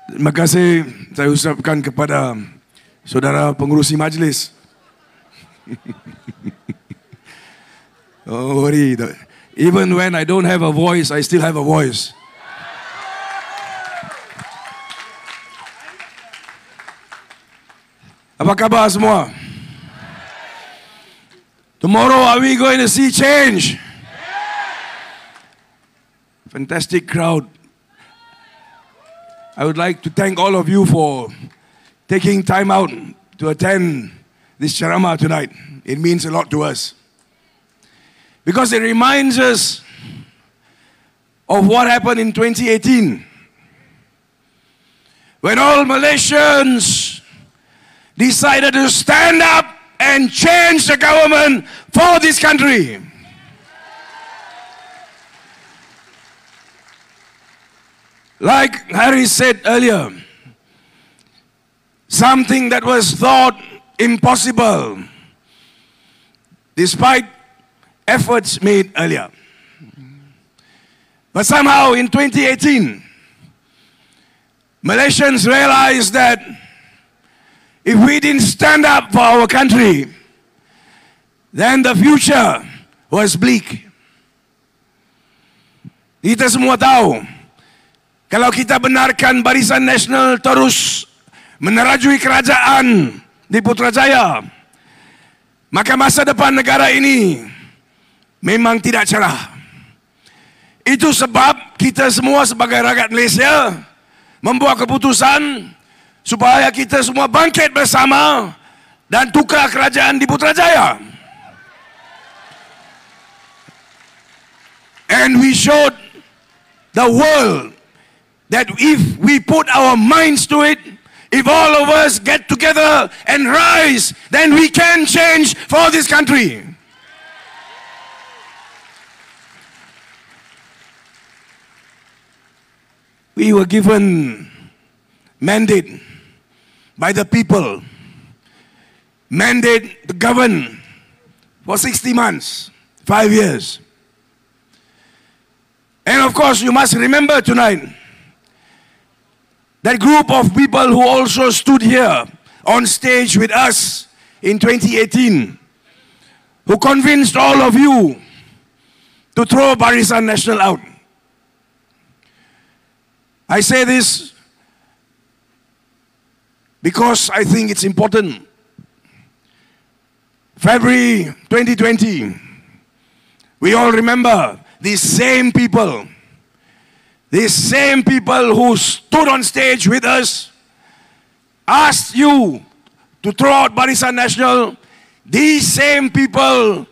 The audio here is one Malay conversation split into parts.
Terima kasih saya ucapkan kepada saudara pengerusi majlis. Don't worry. Even when I don't have a voice, I still have a voice. Apa khabar semua? Tomorrow are we going to see change? Fantastic crowd. I would like to thank all of you for taking time out to attend this ceramah tonight. It means a lot to us. Because it reminds us of what happened in 2018. When all Malaysians decided to stand up and change the government for this country. Like Harry said earlier, something that was thought impossible, despite efforts made earlier. But somehow in 2018, Malaysians realized that if we didn't stand up for our country, then the future was bleak. Kita semua tahu, kalau kita benarkan Barisan Nasional terus menerajui kerajaan di Putrajaya, maka masa depan negara ini memang tidak cerah. Itu sebab kita semua sebagai rakyat Malaysia membuat keputusan supaya kita semua bangkit bersama dan tukar kerajaan di Putrajaya. And we showed the world that if we put our minds to it, if all of us get together and rise, then we can change for this country. We were given mandate by the people, mandate to govern for 60 months, 5 years. And of course, you must remember tonight, that group of people who also stood here on stage with us in 2018, who convinced all of you to throw Barisan Nasional out. I say this because I think it's important. February 2020, we all remember these same people who stood on stage with us, asked you to throw out Barisan Nasional. These same people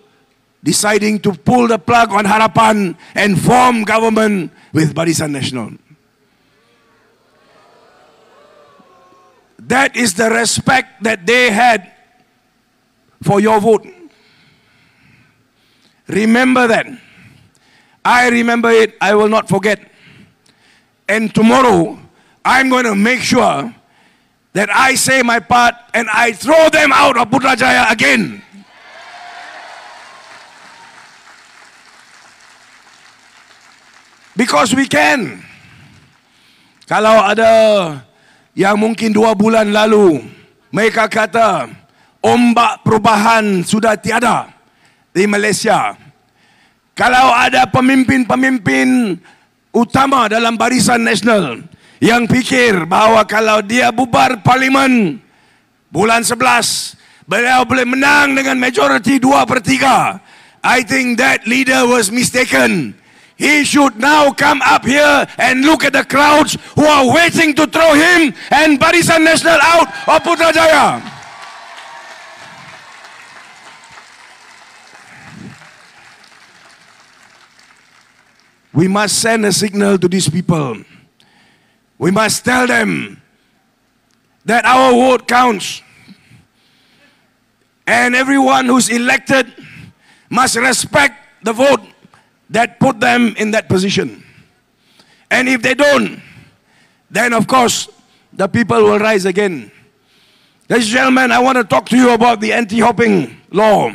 deciding to pull the plug on Harapan and form government with Barisan Nasional. That is the respect that they had for your vote. Remember that. I remember it. I will not forget. And tomorrow, I'm going to make sure that I say my part and I throw them out of Putrajaya again. Because we can. Kalau ada yang mungkin 2 bulan lalu, mereka kata ombak perubahan sudah tiada di Malaysia. Kalau ada pemimpin-pemimpin utama dalam Barisan Nasional yang fikir bahawa kalau dia bubar Parlimen bulan 11, beliau boleh menang dengan majority 2/3. I think that leader was mistaken. He should now come up here and look at the crowds who are waiting to throw him and Barisan Nasional out of Putrajaya. We must send a signal to these people. We must tell them that our vote counts. And everyone who's elected must respect the vote that put them in that position. And if they don't, then of course, the people will rise again. Ladies and gentlemen, I want to talk to you about the anti-hopping law.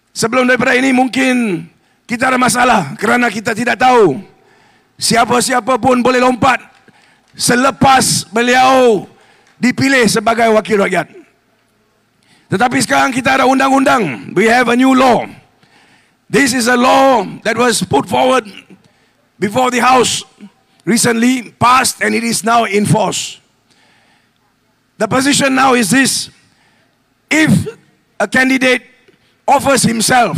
Sebelum daripada ini mungkin kita ada masalah kerana kita tidak tahu siapa-siapa pun boleh lompat selepas beliau dipilih sebagai wakil rakyat. Tetapi sekarang kita ada undang-undang. We have a new law. This is a law that was put forward before the House recently, passed, and it is now in force. The position now is this: if a candidate offers himself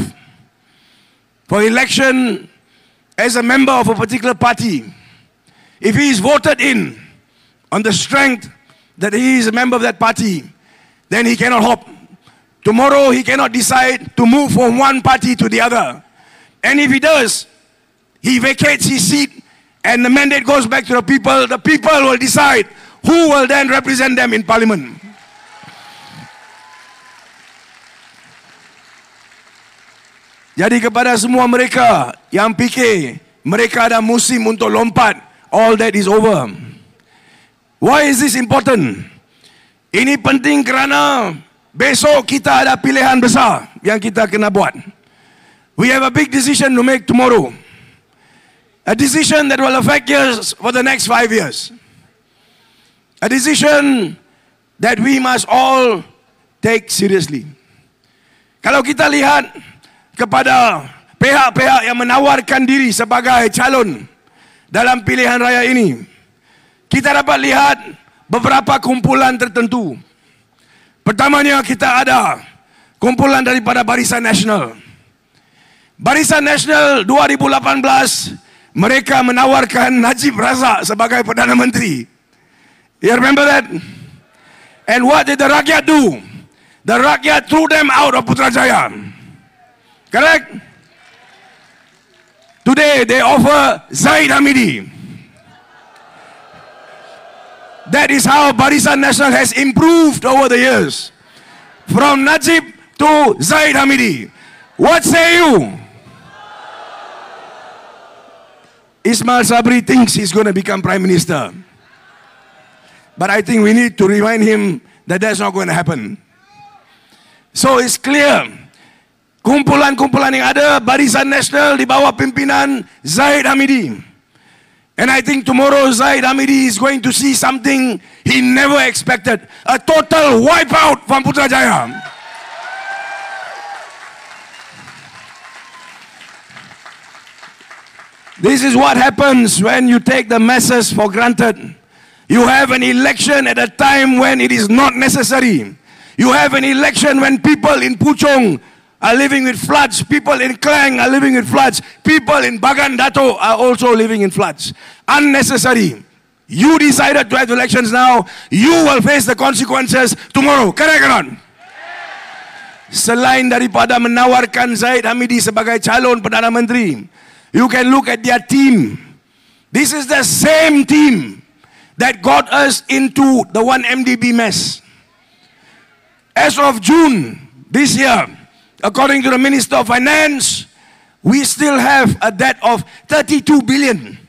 for election as a member of a particular party, if he is voted in on the strength that he is a member of that party, then he cannot hop. Tomorrow he cannot decide to move from one party to the other. And if he does, he vacates his seat and the mandate goes back to the people. The people will decide who will then represent them in Parliament. Jadi kepada semua mereka yang fikir mereka ada musim untuk lompat, all that is over. Why is this important? Ini penting kerana besok kita ada pilihan besar yang kita kena buat. We have a big decision to make tomorrow. A decision that will affect us for the next 5 years. A decision that we must all take seriously. Kalau kita lihat kepada pihak-pihak yang menawarkan diri sebagai calon dalam pilihan raya ini, kita dapat lihat beberapa kumpulan tertentu. Pertamanya kita ada kumpulan daripada Barisan Nasional. Barisan Nasional 2018, mereka menawarkan Najib Razak sebagai Perdana Menteri. You remember that? And what did the rakyat do? The rakyat threw them out of Putrajaya. Correct? Today they offer Zaid Hamidi. That is how Barisan Nasional has improved over the years. From Najib to Zaid Hamidi. What say you? Ismail Sabri thinks he's going to become Prime Minister. But I think we need to remind him that that's not going to happen. So it's clear. Kumpulan-kumpulan yang ada, Barisan Nasional di bawah pimpinan Zaid Hamidi. And I think tomorrow Zaid Hamidi is going to see something he never expected. A total wipeout from Putrajaya. This is what happens when you take the masses for granted. You have an election at a time when it is not necessary. You have an election when people in Puchong are living with floods. People in Klang are living with floods. People in Bagan Dato are also living in floods. Unnecessary. You decided to have elections now. You will face the consequences tomorrow. Correct or not? Selain daripada menawarkan Zaid Hamidi sebagai calon Perdana Menteri, you can look at their team. This is the same team that got us into the 1MDB mess. As of June this year, according to the Minister of Finance, we still have a debt of 32 billion.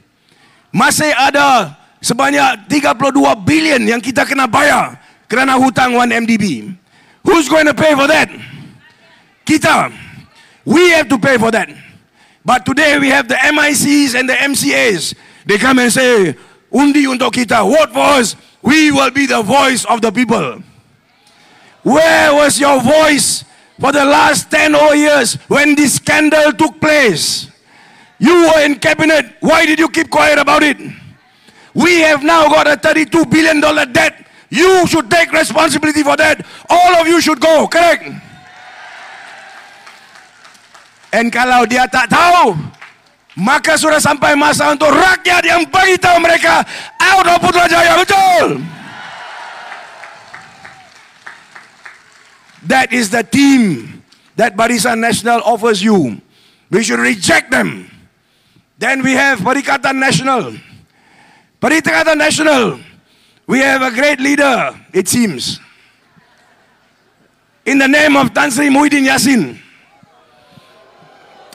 Masih ada sebanyak 32 billion yang kita kena bayar kerana hutang 1MDB. Who's going to pay for that? Kita. We have to pay for that. But today we have the MICs and the MCAs. They come and say, undi untuk kita, vote for us. We will be the voice of the people. Where was your voice for the last 10 years when this scandal took place? You were in cabinet. Why did you keep quiet about it? We have now got a $32 billion debt. You should take responsibility for that. All of you should go, correct? And kalau dia tak tahu, maka sudah sampai masa untuk rakyat yang beritahu mereka out of Putrajaya, betul? That is the team that Barisan Nasional offers you. We should reject them. Then we have Perikatan Nasional. Perikatan Nasional, we have a great leader, it seems. In the name of Tan Sri Muhyiddin Yassin.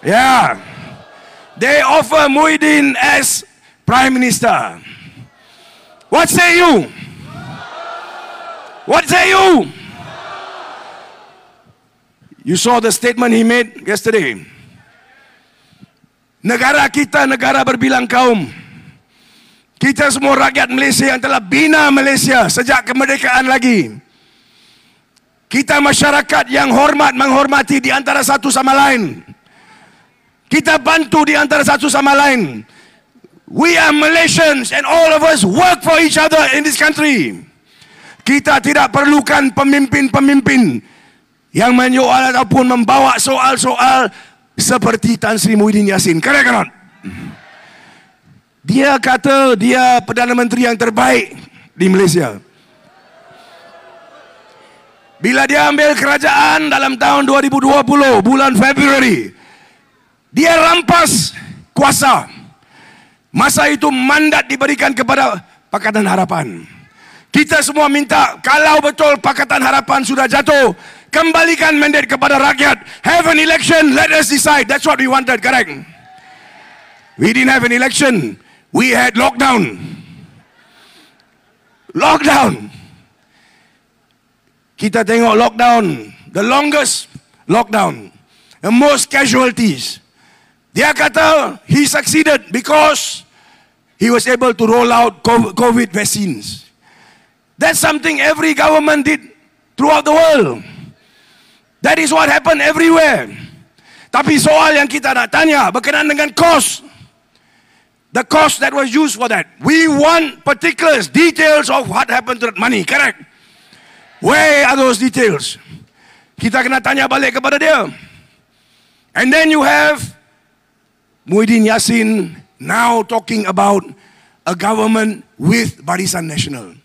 Yeah. They offer Muhyiddin as Prime Minister. What say you? What say you? You saw the statement he made yesterday. Negara kita negara berbilang kaum. Kita semua rakyat Malaysia yang telah bina Malaysia sejak kemerdekaan lagi. Kita masyarakat yang menghormati di antara satu sama lain. Kita bantu di antara satu sama lain. We are Malaysians and all of us work for each other in this country. Kita tidak perlukan pemimpin-pemimpin yang menyoal ataupun membawa soal-soal seperti Tan Sri Muhyiddin Yassin. Correct or not? Dia kata dia Perdana Menteri yang terbaik di Malaysia. Bila dia ambil kerajaan dalam tahun 2020, bulan Februari, dia rampas kuasa. Masa itu mandat diberikan kepada Pakatan Harapan. Kita semua minta, kalau betul Pakatan Harapan sudah jatuh, kembalikan mandat kepada rakyat. Have an election, let us decide. That's what we wanted, correct? We didn't have an election. We had lockdown. Lockdown. Kita tengok lockdown, the longest lockdown, the most casualties. Dia kata he succeeded because he was able to roll out COVID vaccines. That's something every government did throughout the world. That is what happened everywhere. Tapi soal yang kita nak tanya berkenaan dengan cost. The cost that was used for that. We want particulars, details of what happened to that money, correct? Where are those details? Kita kena tanya balik kepada dia. And then you have Muhyiddin Yassin now talking about a government with Barisan Nasional.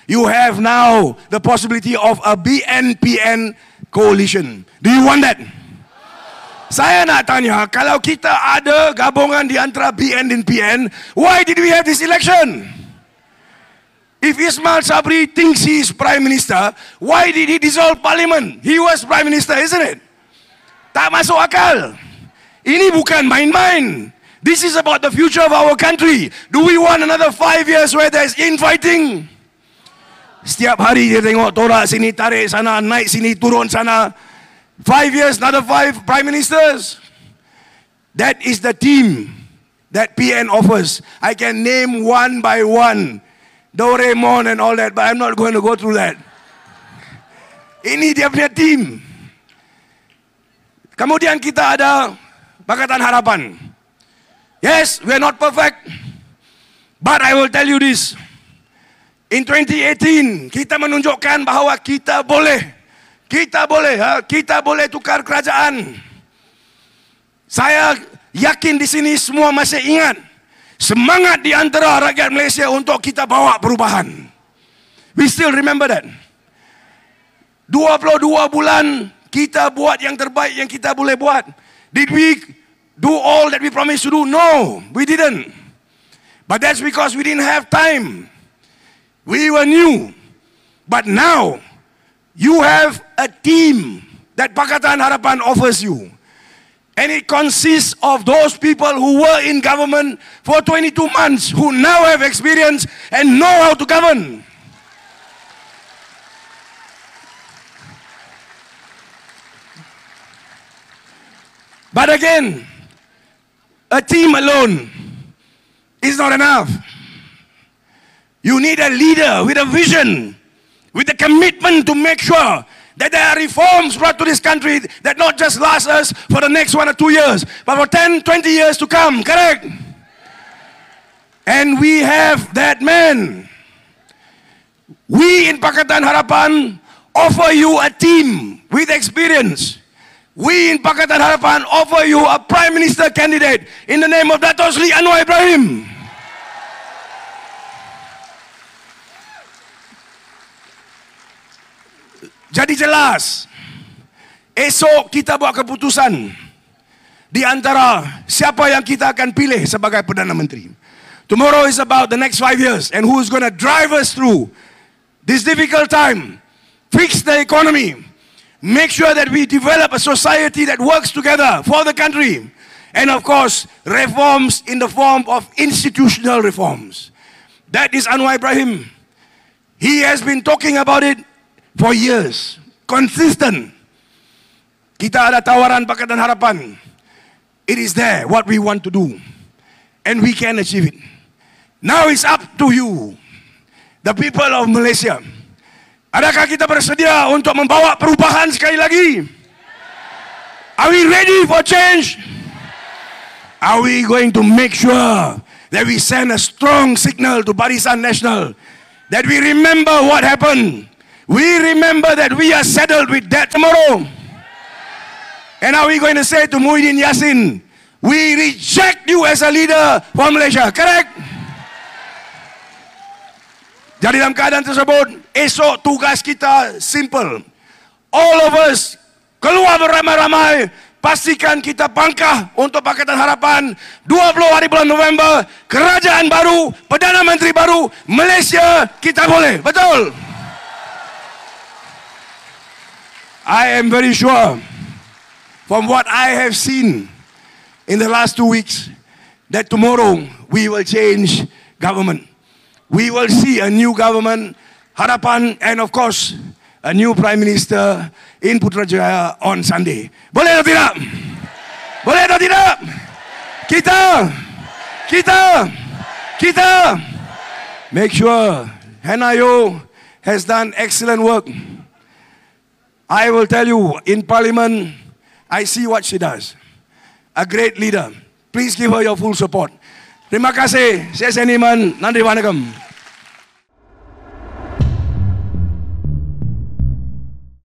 You have now the possibility of a BNPN coalition. Do you want that? Saya nak tanya, kalau kita ada gabungan di antara BN dan PN, why did we have this election? If Ismail Sabri thinks he is Prime Minister, why did he dissolve Parliament? He was Prime Minister, isn't it? Tak masuk akal. Ini bukan main-main. This is about the future of our country. Do we want another 5 years where there is infighting? Setiap hari dia tengok torak sini, tarik sana, naik sini, turun sana. 5 years, another 5 prime ministers. That is the team that PN offers. I can name one by one, Doraemon and all that, but I'm not going to go through that. Ini dia punya team. Kemudian kita ada Pakatan Harapan. Yes, we are not perfect, but I will tell you this. In 2018, kita menunjukkan bahawa kita boleh tukar kerajaan. Saya yakin di sini semua masih ingat semangat di antara rakyat Malaysia untuk kita bawa perubahan. We still remember that. 22 bulan kita buat yang terbaik yang kita boleh buat. Did we do all that we promised to do? No, we didn't. But that's because we didn't have time. We were new. But now, you have a team that Pakatan Harapan offers you. And it consists of those people who were in government for 22 months, who now have experience and know how to govern. But again, a team alone is not enough. You need a leader with a vision, with a commitment to make sure that there are reforms brought to this country that not just last us for the next 1 or 2 years, but for 10, 20 years to come, correct? And we have that man. We in Pakatan Harapan offer you a team with experience. We in Pakatan Harapan offer you a Prime Minister candidate in the name of Dato' Sri Anwar Ibrahim. Jadi jelas, esok kita buat keputusan di antara siapa yang kita akan pilih sebagai Perdana Menteri. Tomorrow is about the next 5 years and who is going to drive us through this difficult time, fix the economy, make sure that we develop a society that works together for the country, and of course, reforms in the form of institutional reforms. That is Anwar Ibrahim. He has been talking about it for years, consistent. Kita ada tawaran Pakatan Harapan. It is there, what we want to do. And we can achieve it. Now it's up to you, the people of Malaysia. Adakah kita bersedia untuk membawa perubahan sekali lagi? Are we ready for change? Are we going to make sure that we send a strong signal to Barisan Nasional that we remember what happened? We remember that we are saddled with debt tomorrow. And are we going to say to Muhyiddin Yassin, we reject you as a leader for Malaysia? Correct? Jadi dalam keadaan tersebut, esok tugas kita simple. All of us keluar beramai-ramai, pastikan kita pangkah untuk Pakatan Harapan 20 hari bulan November, kerajaan baru, Perdana Menteri baru, Malaysia kita boleh. Betul? I am very sure from what I have seen in the last 2 weeks that tomorrow we will change government. We will see a new government, Harapan, and of course, a new Prime Minister in Putrajaya on Sunday. Boleh atau tidak? Boleh atau tidak? Kita make sure Hannah Yo has done excellent work. I will tell you, in Parliament, I see what she does. A great leader. Please give her your full support. Terima kasih. Saya Seniman. Nandri Wanagam.